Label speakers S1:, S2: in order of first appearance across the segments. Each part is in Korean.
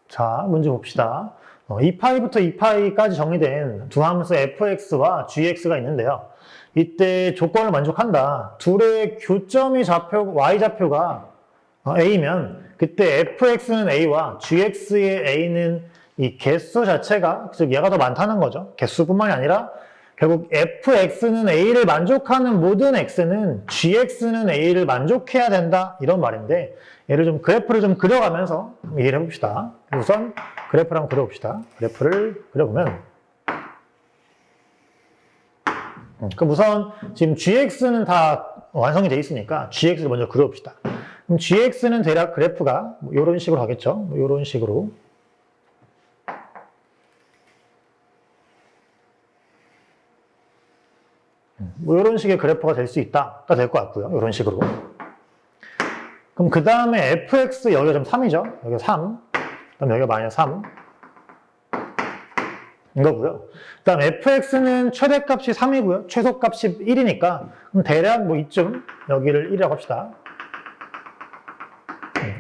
S1: 자, 문제 봅시다. 2파이부터 2파이까지 정의된 두 함수 fx와 gx가 있는데요. 이때 조건을 만족한다. 둘의 교점이 y좌표가 a면 그때 fx는 a와 gx의 a는 이 개수 자체가 즉 얘가 더 많다는 거죠. 개수뿐만이 아니라 결국 fx는 a를 만족하는 모든 x는 gx는 a를 만족해야 된다 이런 말인데 얘를 좀 그래프를 좀 그려가면서 이해를 해봅시다. 우선 그래프를 한번 그려봅시다. 그래프를 그려보면 그럼 우선 지금 gx는 다 완성이 돼 있으니까 gx를 먼저 그려봅시다. 그럼 gx는 대략 그래프가 뭐 이런 식으로 하겠죠. 뭐 이런 식으로. 뭐 이런 식의 그래프가 될 수 있다가 될 것 같고요. 이런 식으로. 그럼 그 다음에 fx 여기가 좀 3이죠. 여기가 3. 그다음 여기가 마이너스 3. 이거고요. 그다음 fx는 최대값이 3이고요. 최소값이 1이니까 그럼 대략 뭐 이쯤 여기를 1이라고 합시다.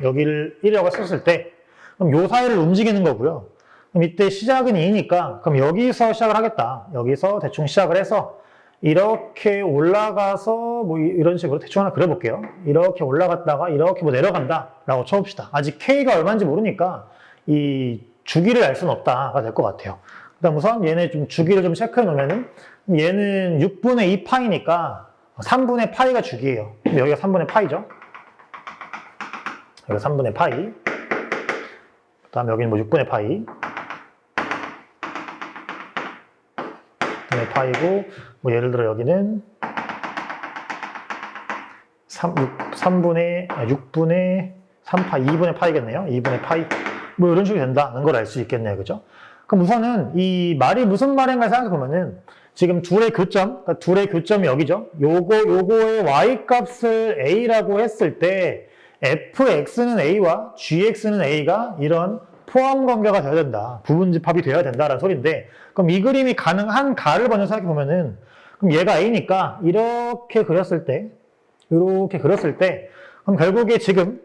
S1: 여기를 1이라고 썼을 때 그럼 요 사이를 움직이는 거고요. 그럼 이때 시작은 2니까 그럼 여기서 시작을 하겠다. 여기서 대충 시작을 해서 이렇게 올라가서 뭐 이런 식으로 대충 하나 그려볼게요. 이렇게 올라갔다가 이렇게 뭐 내려간다 라고 쳐봅시다. 아직 K가 얼마인지 모르니까 이 주기를 알 수는 없다가 될 것 같아요. 그다음 우선 얘네 좀 주기를 좀 체크해 놓으면은 얘는 6분의 2파이니까 3분의 파이가 주기예요. 여기가 3분의 파이죠. 여기가 3분의 파이. 그다음 여기는 뭐 6분의 파이. 6분의 파이고 뭐 예를 들어 여기는 6분의 3파이, 2분의 파이겠네요. 2분의 파이. 뭐 이런 식으로 된다는 걸 알 수 있겠네요. 그죠? 그럼 우선은 이 말이 무슨 말인가 생각해보면은 지금 둘의 교점, 그러니까 둘의 교점이 여기죠. 요거의 y 값을 a라고 했을 때 fx는 a와 gx는 a가 이런 포함 관계가 되어야 된다. 부분집합이 되어야 된다라는 소리인데 그럼 이 그림이 가능한 가를 먼저 생각해보면은 그럼 얘가 a니까 이렇게 그렸을 때 그럼 결국에 지금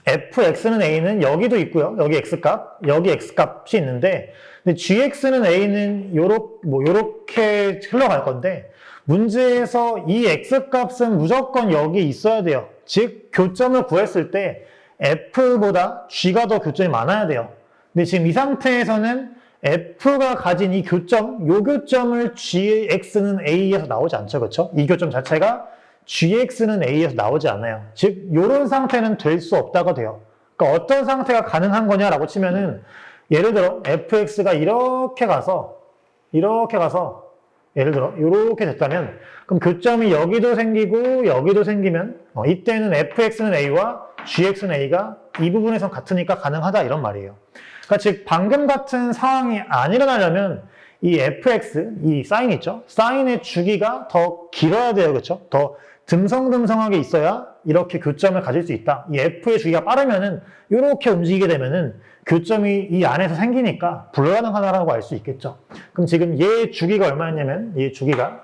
S1: fx는 a는 여기도 있고요. 여기 x값, 여기 x값이 있는데 근데 gx는 a는 요렇게 흘러갈 건데 문제에서 이 x값은 무조건 여기 있어야 돼요. 즉 교점을 구했을 때 f보다 g가 더 교점이 많아야 돼요. 근데 지금 이 상태에서는 f가 가진 이 교점, 요 교점을 gx는 a에서 나오지 않죠. 그렇죠? 이 교점 자체가 gx는 a에서 나오지 않아요. 즉 이런 상태는 될 수 없다고 돼요. 그러니까 어떤 상태가 가능한 거냐라고 치면은 예를 들어 fx가 이렇게 가서 예를 들어 이렇게 됐다면 그럼 교점이 여기도 생기고 여기도 생기면 이때는 fx는 a와 gx는 a가 이 부분에서 같으니까 가능하다 이런 말이에요. 그러니까 즉 방금 같은 상황이 안 일어나려면 이 fx, 이 사인 있죠? 사인의 주기가 더 길어야 돼요. 그렇죠? 더 듬성듬성하게 있어야 이렇게 교점을 가질 수 있다. 이 f의 주기가 빠르면은 이렇게 움직이게 되면은 교점이 이 안에서 생기니까 불가능하다라고 알 수 있겠죠. 그럼 지금 얘 주기가 얼마였냐면 얘 주기가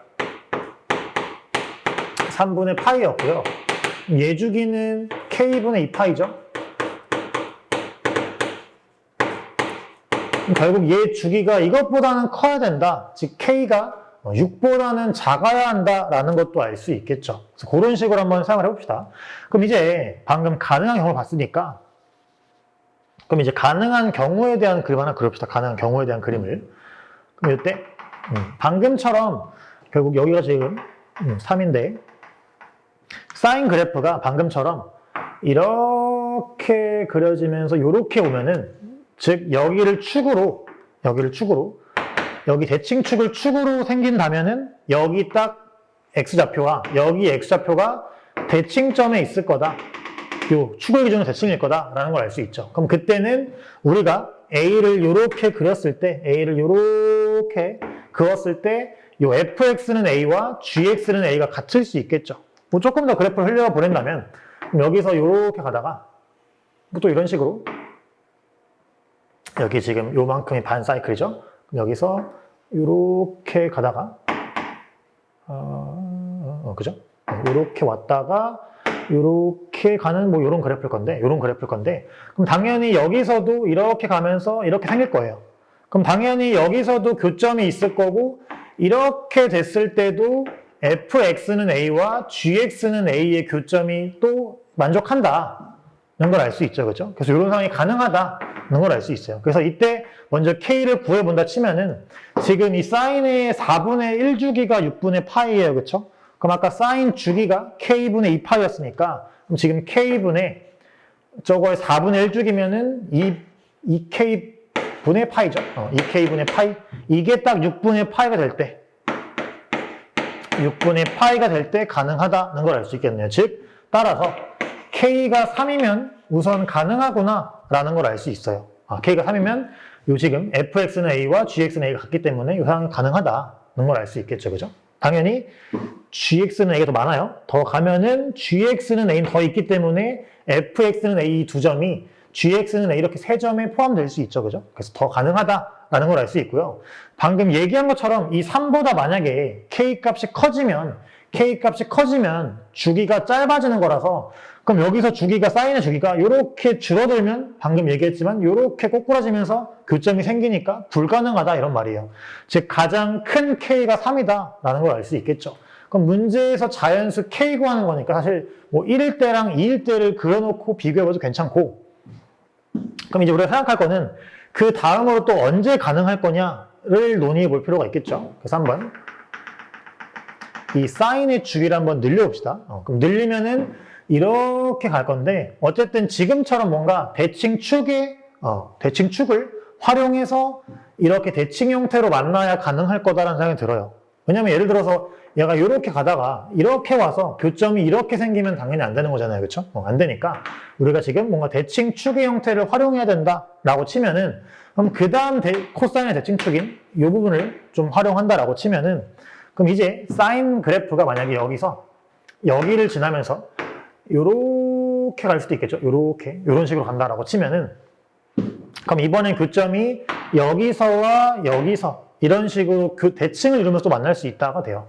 S1: 3분의 파이였고요. 얘 주기는 k분의 2파이죠. 결국 얘 주기가 이것보다는 커야 된다. 즉 k가 6보다는 작아야 한다라는 것도 알 수 있겠죠. 그래서 그런 식으로 한번 생각을 해봅시다. 그럼 이제 방금 가능한 경우를 봤으니까 그럼 이제 가능한 경우에 대한 그림 하나 그려봅시다. 가능한 경우에 대한 그림을. 그럼 이때 방금처럼 결국 여기가 지금 3인데 사인 그래프가 방금처럼 이렇게 그려지면서 이렇게 오면은 즉 여기를 축으로 여기 대칭축을 축으로 생긴다면은 여기 딱 x좌표와 여기 x좌표가 대칭점에 있을 거다. 요 축을 기준으로 대칭일 거다라는 걸 알 수 있죠. 그럼 그때는 우리가 a를 요렇게 그렸을 때 a를 요렇게 그었을 때 요 fx는 a와 gx는 a가 같을 수 있겠죠. 뭐 조금 더 그래프를 흘려 보낸다면 여기서 요렇게 가다가 또 이런 식으로 여기 지금 요만큼이 반 사이클이죠. 여기서 이렇게 가다가 그죠? 이렇게 왔다가 이렇게 이렇게 가는 뭐 요런 그래프일 건데, 요런 그래프일 건데, 그럼 당연히 여기서도 이렇게 가면서 이렇게 생길 거예요. 그럼 당연히 여기서도 교점이 있을 거고, 이렇게 됐을 때도 fx는 a와 gx는 a의 교점이 또 만족한다는 걸 알 수 있죠. 그죠? 그래서 이런 상황이 가능하다는 걸 알 수 있어요. 그래서 이때 먼저 k를 구해본다 치면은 지금 이 사인의 4분의 1주기가 6분의 파이예요. 그쵸? 그럼 아까 사인 주기가 k분의 2파이였으니까 그럼 지금 k분의 저거의 4분의 1주기면은 2k분의 파이죠. 2k분의 파이. 이게 딱 6분의 파이가 될 때 6분의 파이가 될 때 가능하다는 걸 알 수 있겠네요. 즉 따라서 k가 3이면 우선 가능하구나 라는 걸 알 수 있어요. k가 3이면 요 지금 fx는 a와 gx는 a가 같기 때문에 이 상황이 가능하다는 걸 알 수 있겠죠. 그죠? 당연히 gx는 a가 더 많아요. 더 가면은 gx는 a는 더 있기 때문에 fx는 a 두 점이 gx는 a 이렇게 세 점에 포함될 수 있죠. 그죠? 그래서 더 가능하다라는 걸 알 수 있고요. 방금 얘기한 것처럼 이 3보다 만약에 k 값이 커지면 주기가 짧아지는 거라서 그럼 여기서 주기가 사인의 주기가 이렇게 줄어들면 방금 얘기했지만 이렇게 꼬꾸라지면서 교점이 생기니까 불가능하다 이런 말이에요. 즉 가장 큰 k가 3이다 라는 걸 알 수 있겠죠. 그럼 문제에서 자연수 k 구하는 거니까 사실 뭐 1일 때랑 2일 때를 그려놓고 비교해봐도 괜찮고 그럼 이제 우리가 생각할 거는 그 다음으로 또 언제 가능할 거냐를 논의해 볼 필요가 있겠죠. 그래서 한번 이 사인의 주기를 한번 늘려봅시다. 그럼 늘리면은 이렇게 갈 건데 어쨌든 지금처럼 뭔가 대칭축을 활용해서 이렇게 대칭 형태로 만나야 가능할 거다라는 생각이 들어요. 왜냐면 예를 들어서 얘가 이렇게 가다가 이렇게 와서 교점이 이렇게 생기면 당연히 안 되는 거잖아요. 그렇죠? 안 되니까 우리가 지금 뭔가 대칭축의 형태를 활용해야 된다라고 치면은 그럼 그 다음 코사인의 대칭축인 이 부분을 좀 활용한다라고 치면은 그럼 이제 사인 그래프가 만약에 여기서 여기를 지나면서 요렇게 갈 수도 있겠죠. 요런 식으로 간다라고 치면은 그럼 이번엔 교점이 여기서와 여기서 이런 식으로 그 대칭을 이루면서 또 만날 수 있다가 돼요.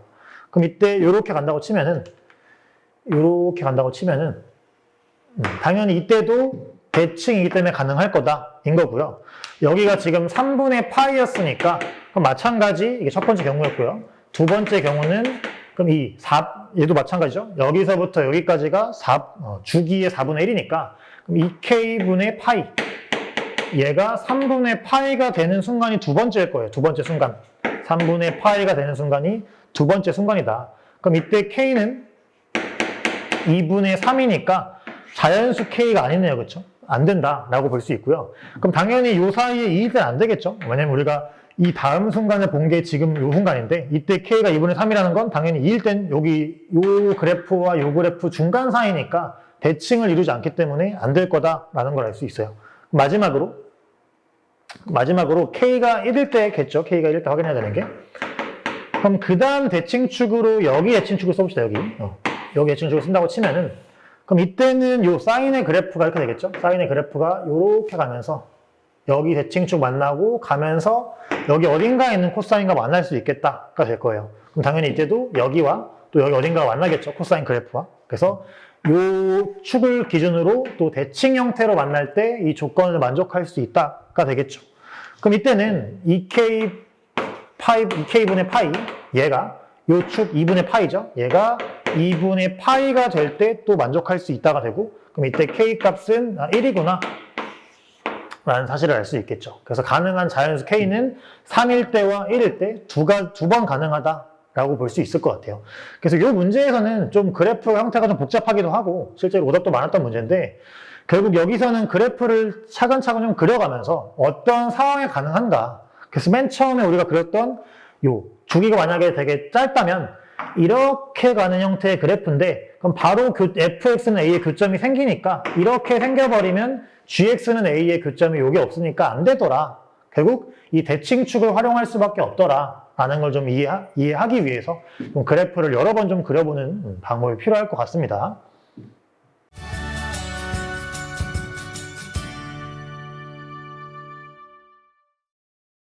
S1: 그럼 이때 요렇게 간다고 치면은 당연히 이때도 대칭이기 때문에 가능할 거다인 거고요. 여기가 지금 3분의 파이였으니까 그럼 마찬가지 이게 첫 번째 경우였고요. 두 번째 경우는 그럼 얘도 마찬가지죠. 여기서부터 여기까지가 주기의 4분의 1이니까 그럼 2k분의 파이 얘가 3분의 파이가 되는 순간이 두 번째일 거예요. 두 번째 순간. 3분의 파이가 되는 순간이 두 번째 순간이다. 그럼 이때 k는 2분의 3이니까 자연수 k가 아니네요. 그렇죠? 안 된다라고 볼 수 있고요. 그럼 당연히 요 사이에 2일 때는 안 되겠죠. 왜냐면 우리가 이 다음 순간을 본 게 지금 요 순간인데 이때 k가 2분의 3이라는 건 당연히 2일 땐 여기 요 그래프와 요 그래프 중간 사이니까 대칭을 이루지 않기 때문에 안 될 거다라는 걸 알 수 있어요. 마지막으로 k가 1일 때겠죠. k가 1일 때 확인해야 되는 게. 그럼 그 다음 대칭축으로 여기 대칭축을 써봅시다. 여기 대칭축을 쓴다고 치면은 그럼 이때는 요 사인의 그래프가 이렇게 되겠죠. 사인의 그래프가 요렇게 가면서 여기 대칭축 만나고 가면서 여기 어딘가에 있는 코사인과 만날 수 있겠다가 될 거예요. 그럼 당연히 이때도 여기와 또 여기 어딘가가 만나겠죠. 코사인 그래프와. 그래서 요 축을 기준으로 또 대칭 형태로 만날 때 이 조건을 만족할 수 있다가 되겠죠. 그럼 이때는 2k분의 파이 얘가 요 축 2분의 파이죠. 얘가 2분의 파이가 될 때 또 만족할 수 있다가 되고 그럼 이때 k 값은 1이구나 라는 사실을 알 수 있겠죠. 그래서 가능한 자연수 k는 3일 때와 1일 때 두 번 가능하다라고 볼 수 있을 것 같아요. 그래서 이 문제에서는 좀 그래프 형태가 좀 복잡하기도 하고 실제로 오답도 많았던 문제인데 결국 여기서는 그래프를 차근차근 좀 그려가면서 어떤 상황에 가능한가. 그래서 맨 처음에 우리가 그렸던 요 주기가 만약에 되게 짧다면 이렇게 가는 형태의 그래프인데 그럼 바로 fx는 a의 교점이 생기니까 이렇게 생겨버리면 gx는 a의 교점이 여기 없으니까 안 되더라. 결국 이 대칭축을 활용할 수밖에 없더라 라는 걸 좀 이해하기 위해서 좀 그래프를 여러 번 좀 그려보는 방법이 필요할 것 같습니다.